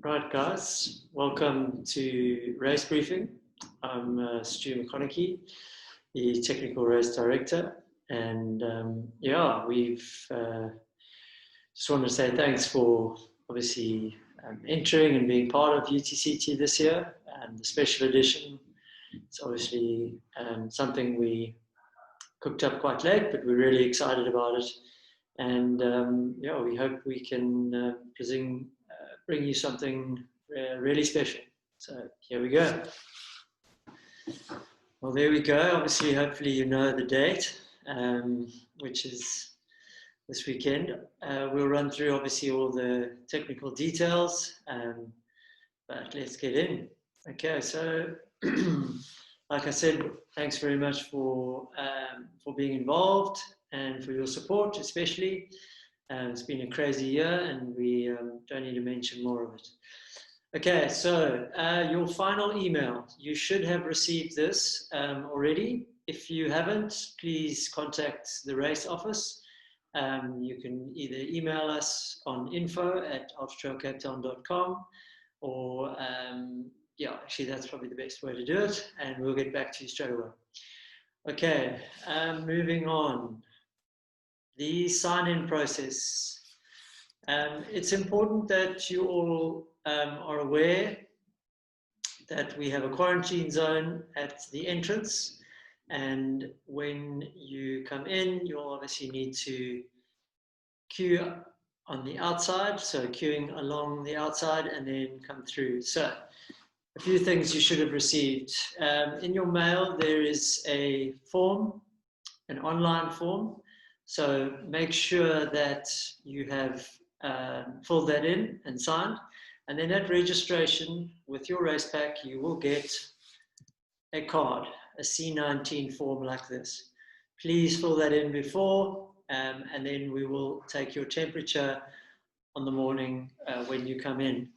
Right, guys, welcome to Race Briefing. I'm Stu McConaughey, the Technical Race Director, and we've just wanted to say thanks for obviously entering and being part of UTCT this year, the special edition. It's obviously something we cooked up quite late, but we're really excited about it, and we hope we can bring you something really special. So here we go. Well, there we go. Obviously, hopefully you know the date, which is this weekend. We'll run through obviously all the technical details, but let's get in. Okay, so like I said, thanks very much for being involved and for your support, especially. It's been a crazy year, and we don't need to mention more of it. Okay, so your final email. You should have received this already. If you haven't, please contact the race office. You can either email us on info@ultratrailcapetown.com, or actually that's probably the best way to do it, and we'll get back to you straight away. Okay, moving on. The sign-in process. It's important that you all are aware that we have a quarantine zone at the entrance, and when you come in, you'll obviously need to queue on the outside, so queuing along the outside and then come through. So a few things you should have received. In your mail, there is a form, an online form. So make sure that you have filled that in and signed. And then at registration with your race pack, you will get a card, a C19 form like this. Please fill that in before, and then we will take your temperature on the morning when you come in.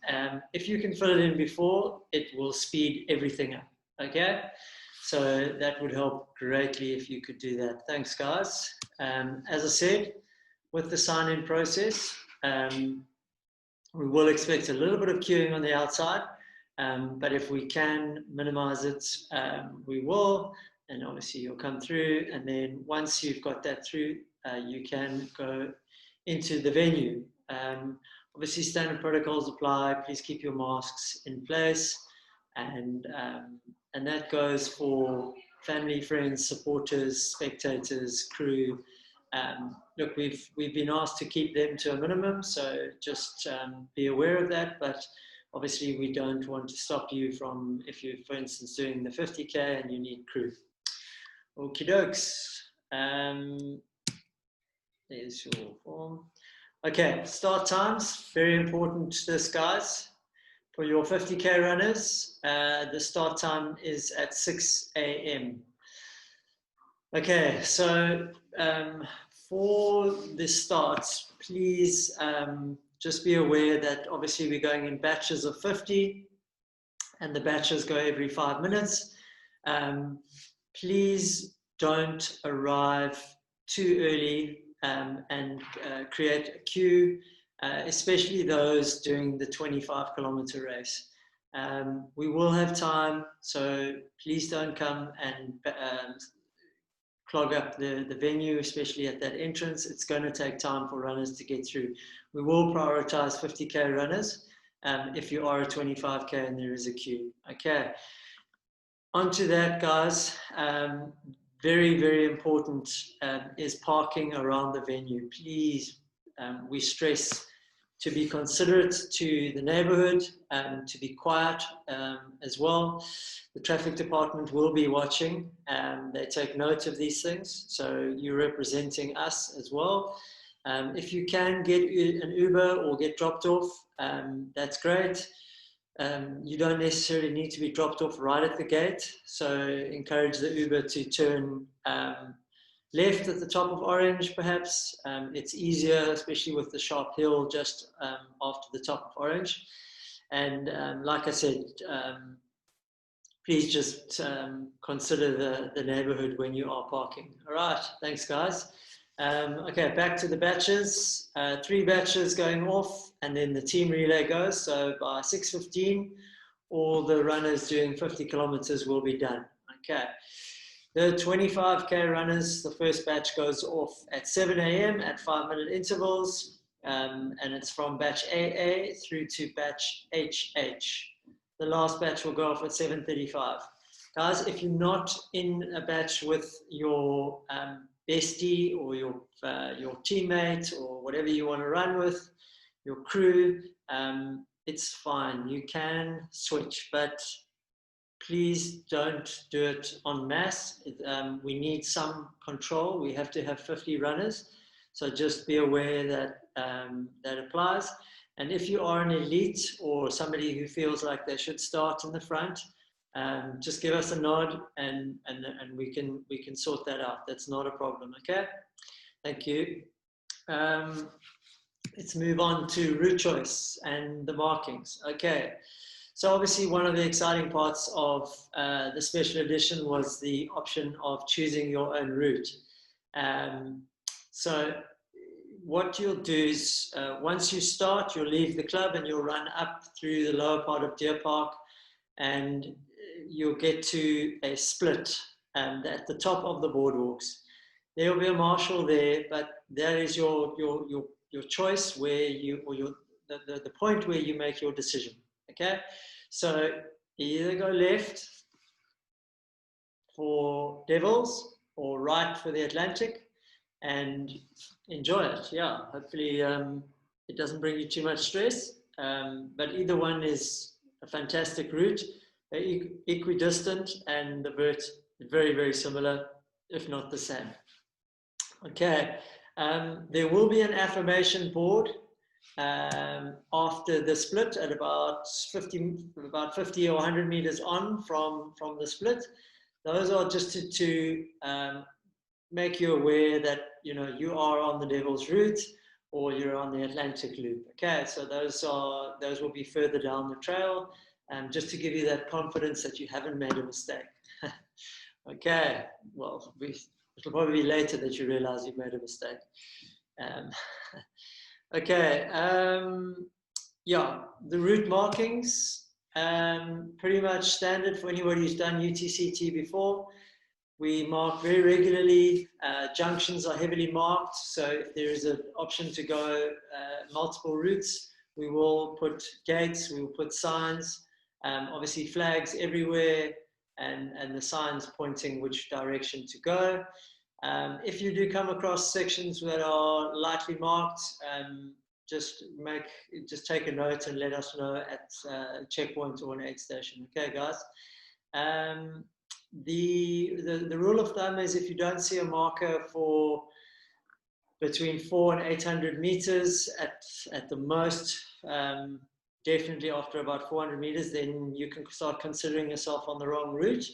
If you can fill it in before, it will speed everything up, okay? So that would help greatly if you could do that. Thanks, guys. As I said, with the sign-in process, we will expect a little bit of queuing on the outside, but if we can minimize it, we will, and obviously you'll come through, and then once you've got that through, you can go into the venue. Obviously standard protocols apply. Please keep your masks in place, and that goes for family, friends, supporters, spectators, crew. Look, we've been asked to keep them to a minimum, so just be aware of that. But obviously, we don't want to stop you from, if you're, for instance, doing the 50K and you need crew. Okie dokes. There's your form. Okay, start times. Very important to this, guys. For your 50K runners, the start time is at 6 a.m. Okay, so for the starts, please just be aware that obviously we're going in batches of 50, and the batches go every 5 minutes. Please don't arrive too early and create a queue, especially those doing the 25-kilometer race. We will have time, so please don't come and clog up the venue, especially at that entrance. It's going to take time for runners to get through. We will prioritize 50K runners if you are a 25K and there is a queue. Okay, onto that, guys. Very, very important is parking around the venue. Please, we stress to be considerate to the neighborhood, to be quiet as well. The traffic department will be watching. They take note of these things, so you're representing us as well. If you can get an Uber or get dropped off, that's great. You don't necessarily need to be dropped off right at the gate, so encourage the Uber to turn left at the top of Orange, perhaps. It's easier, especially with the sharp hill just after the top of Orange. And like I said, please just consider the neighborhood when you are parking. All right, thanks, guys. Okay, back to the batches. 3 batches going off, and then the team relay goes. So by 6:15, all the runners doing 50 kilometers will be done. Okay. The 25K runners, the first batch goes off at 7 a.m. at 5-minute intervals, and it's from batch AA through to batch HH. The last batch will go off at 7:35. Guys, if you're not in a batch with your bestie or your teammate or whatever you want to run with, your crew, it's fine. You can switch, but please don't do it en masse. We need some control. We have to have 50 runners. So just be aware that that applies. And if you are an elite or somebody who feels like they should start in the front, just give us a nod and we can sort that out. That's not a problem, okay? Thank you. Let's move on to route choice and the markings. Okay, so obviously one of the exciting parts of the special edition was the option of choosing your own route. So what you'll do is once you start, you'll leave the club and you'll run up through the lower part of Deer Park, and you'll get to a split at the top of the boardwalks. There will be a marshal there, but that is your choice where you, or the point where you make your decision. Okay, so you either go left for Devils or right for the Atlantic, and enjoy it. Yeah, hopefully it doesn't bring you too much stress, but either one is a fantastic route. They're equidistant, and the vert very, very similar, if not the same. Okay, there will be an affirmation board after the split at about 50 or 100 meters on from the split. Those are just to make you aware that you are on the Devil's route or you're on the Atlantic loop. Okay, so those will be further down the trail, just to give you that confidence that you haven't made a mistake. Okay, well, it'll probably be later that you realize you've made a mistake. Okay, yeah, the route markings, pretty much standard for anybody who's done UTCT before. We mark very regularly. Junctions are heavily marked, so if there is an option to go multiple routes, we will put gates, we will put signs, obviously flags everywhere, and the signs pointing which direction to go. If you do come across sections that are lightly marked, just take a note and let us know at a checkpoint or an aid station. Okay, guys. The rule of thumb is if you don't see a marker for between 400 and 800 meters at the most, definitely after about 400 meters, then you can start considering yourself on the wrong route.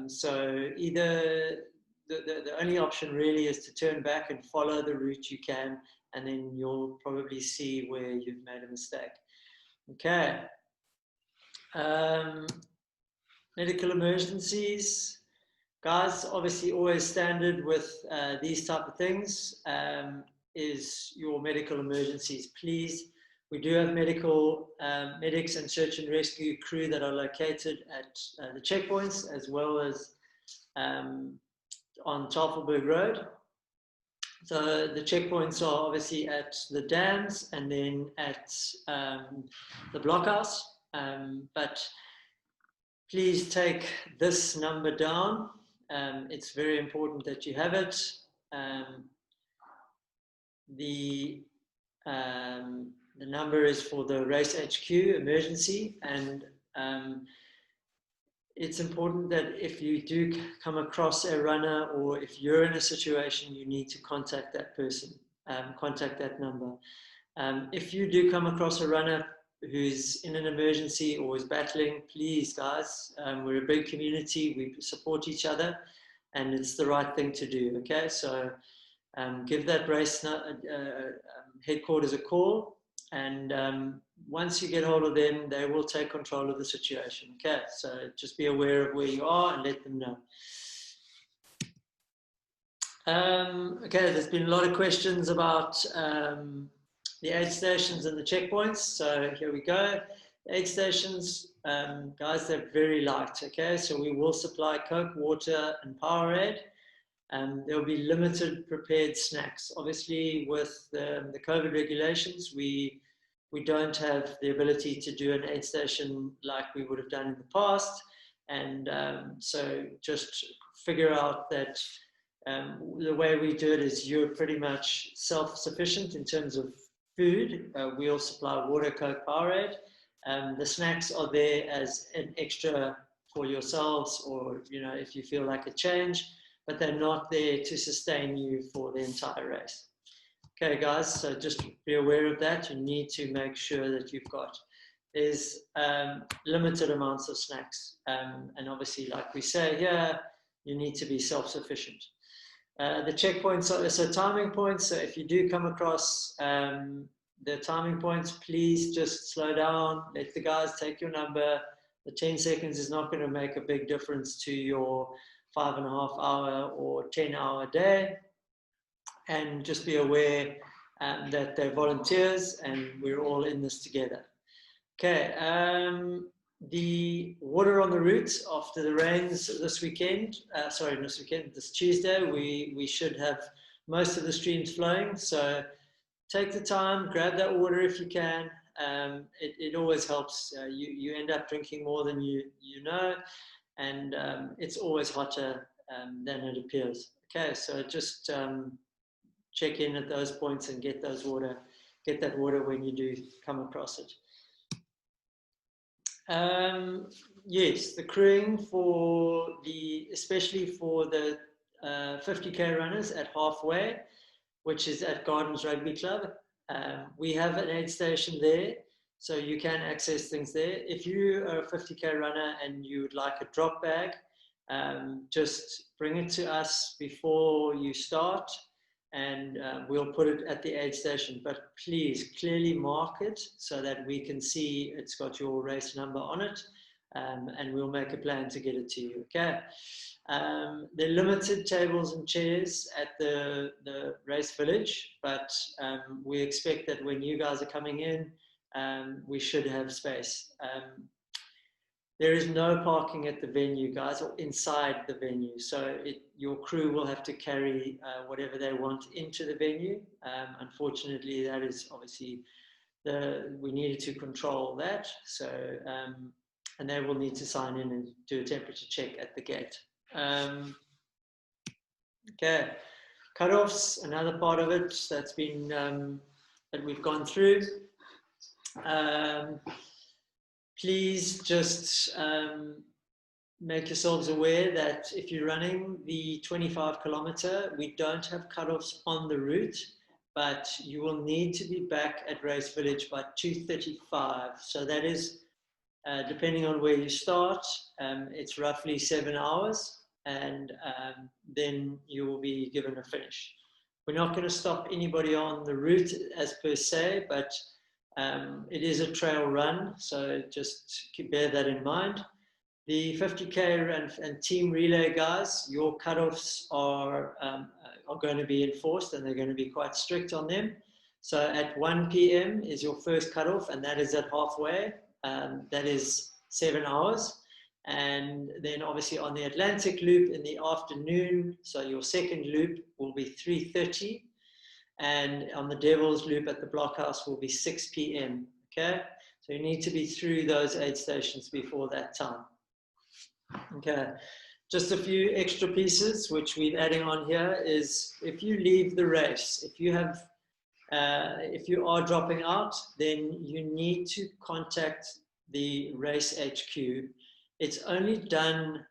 So either the only option really is to turn back and follow the route you can, and then you'll probably see where you've made a mistake. Okay. Medical emergencies. Guys, obviously always standard with these type of things is your medical emergencies. Please, we do have medics and search and rescue crew that are located at the checkpoints, as well as on Tafelberg Road. So the checkpoints are obviously at the dams and then at the blockhouse, but please take this number down. It's very important that you have it. The number is for the race HQ emergency, and it's important that if you do come across a runner, or if you're in a situation, you need to contact that person, contact that number. If you do come across a runner who's in an emergency or is battling, please, guys, we're a big community, we support each other, and it's the right thing to do. Okay, so give that race headquarters a call, and once you get hold of them, they will take control of the situation. Okay, so just be aware of where you are and let them know. Okay, there's been a lot of questions about the aid stations and the checkpoints. So here we go. The aid stations, guys, they're very light. Okay, so we will supply Coke, water, and Powerade. There will be limited prepared snacks. Obviously, with the COVID regulations, we don't have the ability to do an aid station like we would have done in the past. And so just figure out that the way we do it is you're pretty much self-sufficient in terms of food. We'll supply water, Coke, Powerade. The snacks are there as an extra for yourselves, or if you feel like a change, but they're not there to sustain you for the entire race. Okay, guys, so just be aware of that. You need to make sure that there's limited amounts of snacks. And obviously, like we say here, you need to be self-sufficient. The checkpoints are also timing points. So if you do come across the timing points, please just slow down, let the guys take your number. The 10 seconds is not going to make a big difference to your 5.5 hour or 10-hour day. And just be aware that they're volunteers and we're all in this together. Okay, the water on the route after the rains this Tuesday, we should have most of the streams flowing. So take the time, grab that water if you can. It always helps. You end up drinking more than you know, and it's always hotter than it appears. Okay, so just check in at those points and get that water when you do come across it. Yes, the crewing especially for the 50k runners at halfway, which is at Gardens Rugby Club. We have an aid station there, so you can access things there. If you are a 50k runner and you would like a drop bag, just bring it to us before you start, and we'll put it at the aid station. But please clearly mark it so that we can see it's got your race number on it, and we'll make a plan to get it to you. Okay. There are limited tables and chairs at the race village, but we expect that when you guys are coming in, we should have space. There is no parking at the venue, guys, or inside the venue. So your crew will have to carry whatever they want into the venue. Unfortunately, that is obviously we needed to control that. So, and they will need to sign in and do a temperature check at the gate. Okay, cutoffs, another part of it that's been that we've gone through. Please just make yourselves aware that if you're running the 25 kilometer, we don't have cutoffs on the route, but you will need to be back at Race Village by 2:35. So that is, depending on where you start, it's roughly 7 hours, and then you will be given a finish. We're not going to stop anybody on the route as per se, but it is a trail run, so just bear that in mind. The 50k and team relay guys, your cutoffs are going to be enforced, and they're going to be quite strict on them. So at 1 p.m. is your first cutoff, and that is at halfway. That is 7 hours. And then obviously on the Atlantic loop in the afternoon, so your second loop will be 3:30. And on the Devil's Loop at the Blockhouse will be 6 p.m. Okay, so you need to be through those aid stations before that time. Okay, just a few extra pieces which we're adding on here is if you leave the race, if you are dropping out, then you need to contact the race HQ. It's only done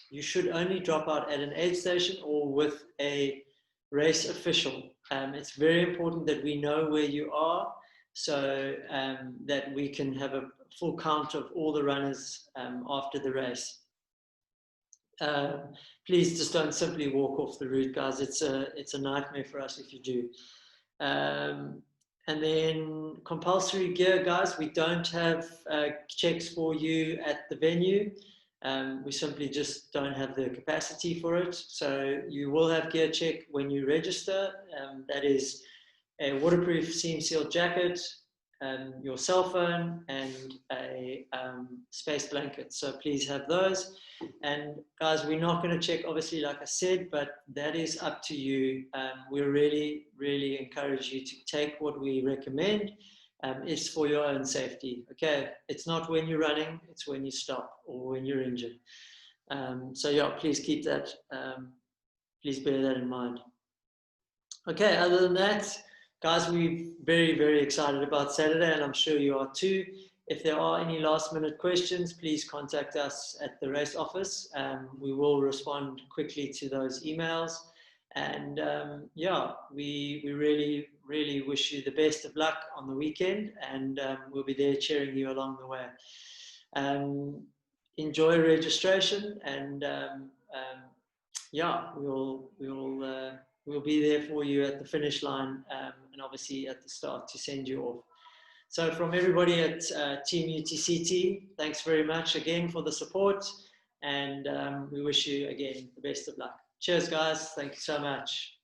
you should only drop out at an aid station or with a race official. It's very important that we know where you are, so that we can have a full count of all the runners after the race. Please just don't simply walk off the route, guys. It's a nightmare for us if you do. And then compulsory gear, guys. We don't have checks for you at the venue. We simply just don't have the capacity for it. So you will have gear check when you register. That is a waterproof seam sealed jacket, your cell phone, and a space blanket. So please have those. And guys, we're not going to check, obviously, like I said, but that is up to you. We really, really encourage you to take what we recommend. It's for your own safety. Okay, it's not when you're running, it's when you stop or when you're injured. So yeah, please keep that, please bear that in mind. Okay, other than that, guys, we're very, very excited about Saturday, and I'm sure you are too. If there are any last minute questions, please contact us at the race office. We will respond quickly to those emails. And yeah, we really, really wish you the best of luck on the weekend, and we'll be there cheering you along the way. Enjoy registration, and yeah, we'll be there for you at the finish line, and obviously at the start to send you off. So from everybody at Team UTCT, thanks very much again for the support, and we wish you again the best of luck. Cheers, guys. Thank you so much.